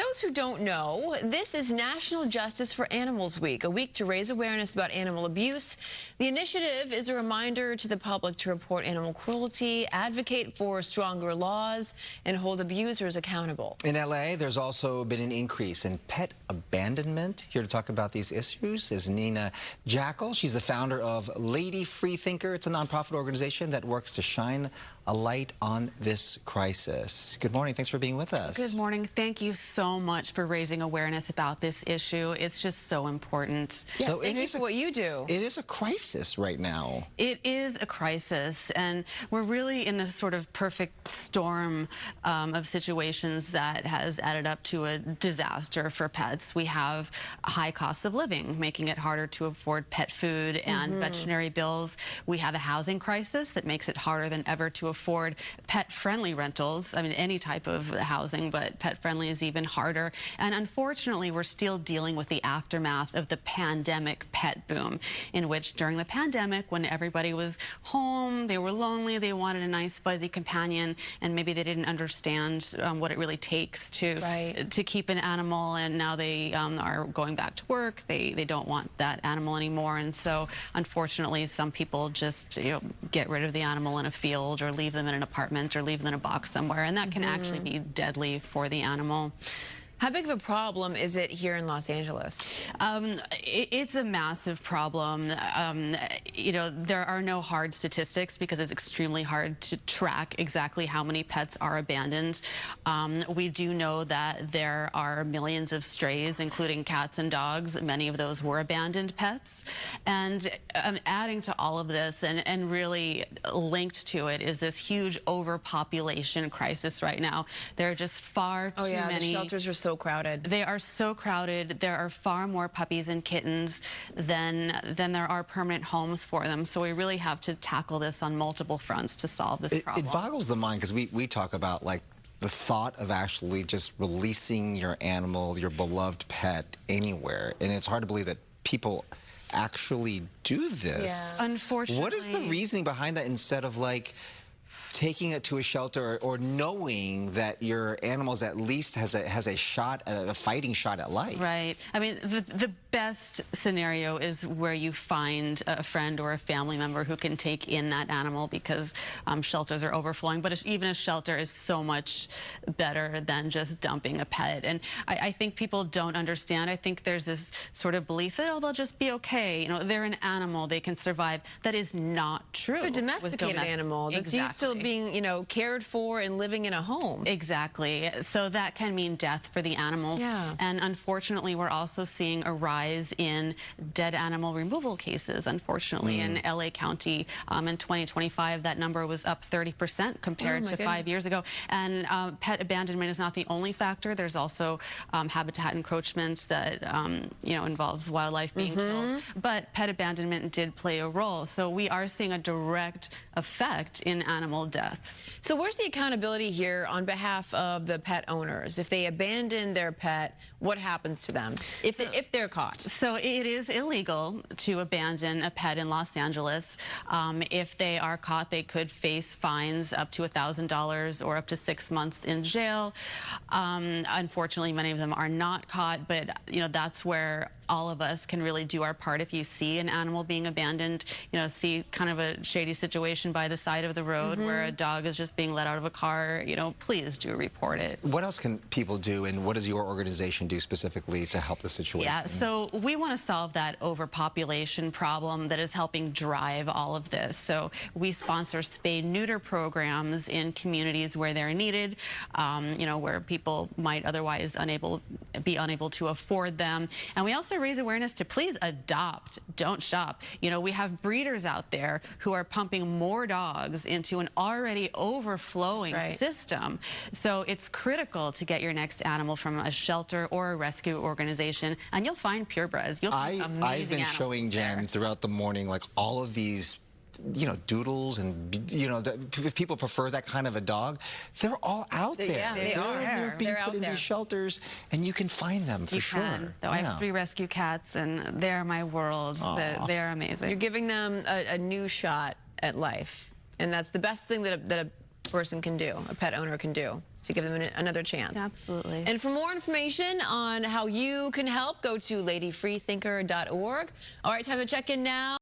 those who don't know, this is National Justice for Animals Week, a week to raise awareness about animal abuse. The initiative is a reminder to the public to report animal cruelty, advocate for stronger laws, and hold abusers accountable. In LA, there's also been an increase in pet abandonment. Here to talk about these issues is Nina Jackel. She's the founder of Lady Freethinker. It's a nonprofit organization that works to shine a light on this crisis. Good morning. Thanks for being with us. Good morning. Thank you so much for raising awareness about this issue. It's just so important. Yeah, so thank you for what you do. It is a crisis right now. It is a crisis, and we're really in this sort of perfect storm of situations that has added up to a disaster for pets. We have high costs of living, making it harder to afford pet food and veterinary bills. We have a housing crisis that makes it harder than ever to afford pet-friendly rentals. I mean, any type of housing, but pet-friendly is even harder. And unfortunately, we're still dealing with the aftermath of the pandemic pet boom, in which during the pandemic, when everybody was home, they were lonely, they wanted a nice fuzzy companion, and maybe they didn't understand what it really takes to keep an animal, and now they are going back to work. They don't want that animal anymore, and so unfortunately, some people just get rid of the animal in a field, or leave them in an apartment, or leave them in a box somewhere, and that can actually be deadly for the animal. How big of a problem is it here in Los Angeles? It's a massive problem. There are no hard statistics because it's extremely hard to track exactly how many pets are abandoned. We do know that there are millions of strays, including cats and dogs. Many of those were abandoned pets. And adding to all of this, and really linked to it, is this huge overpopulation crisis right now. There are just far too many. The shelters are so crowded. They are so crowded. There are far more puppies and kittens than there are permanent homes for them. So we really have to tackle this on multiple fronts to solve this problem. It boggles the mind because we talk about like the thought of actually just releasing your animal, your beloved pet, anywhere, and it's hard to believe that people actually do this. Yeah. Unfortunately. What is the reasoning behind that, instead of like taking it to a shelter, or knowing that your animal's at least has a shot, a fighting shot at life? Right. I mean, the best scenario is where you find a friend or a family member who can take in that animal, because shelters are overflowing. But even a shelter is so much better than just dumping a pet. And I think people don't understand. I think there's this sort of belief that, oh, they'll just be okay. They're an animal, they can survive. That is not true. A domesticated animal that's used to being, cared for and living in a home. Exactly. So that can mean death for the animals. Yeah. And unfortunately, we're also seeing a rise in dead animal removal cases, unfortunately, in LA County. In 2025, that number was up 30% compared to 5 years ago. And pet abandonment is not the only factor. There's also habitat encroachment that, involves wildlife being killed. But pet abandonment did play a role. So we are seeing a direct effect in animal deaths. So where's the accountability here on behalf of the pet owners? If they abandon their pet, what happens to them if they're caught? So it is illegal to abandon a pet in Los Angeles. If they are caught, they could face fines up to $1,000 or up to 6 months in jail. Unfortunately, many of them are not caught, but that's where all of us can really do our part. If you see an animal being abandoned, see kind of a shady situation by the side of the road where a dog is just being let out of a car, please do report it. What else can people do, and what does your organization do specifically to help the situation? Yeah, so we want to solve that overpopulation problem that is helping drive all of this. So we sponsor spay-neuter programs in communities where they're needed, where people might otherwise be unable to afford them. And we also raise awareness to please adopt, don't shop. We have breeders out there who are pumping more dogs into an already overflowing system. So it's critical to get your next animal from a shelter or a rescue organization, and you'll find purebreds. You'll find amazing I've been showing Jen throughout the morning like all of these doodles, and if people prefer that kind of a dog, they're all out there. Yeah, they're being put in these shelters, and you can find them for sure. I have 3 rescue cats, and they're my world. They're amazing. You're giving them a new shot at life, and that's the best thing that a person can do, a pet owner can do, to give them another chance. Absolutely. And for more information on how you can help, go to ladyfreethinker.org. All right, time to check in now.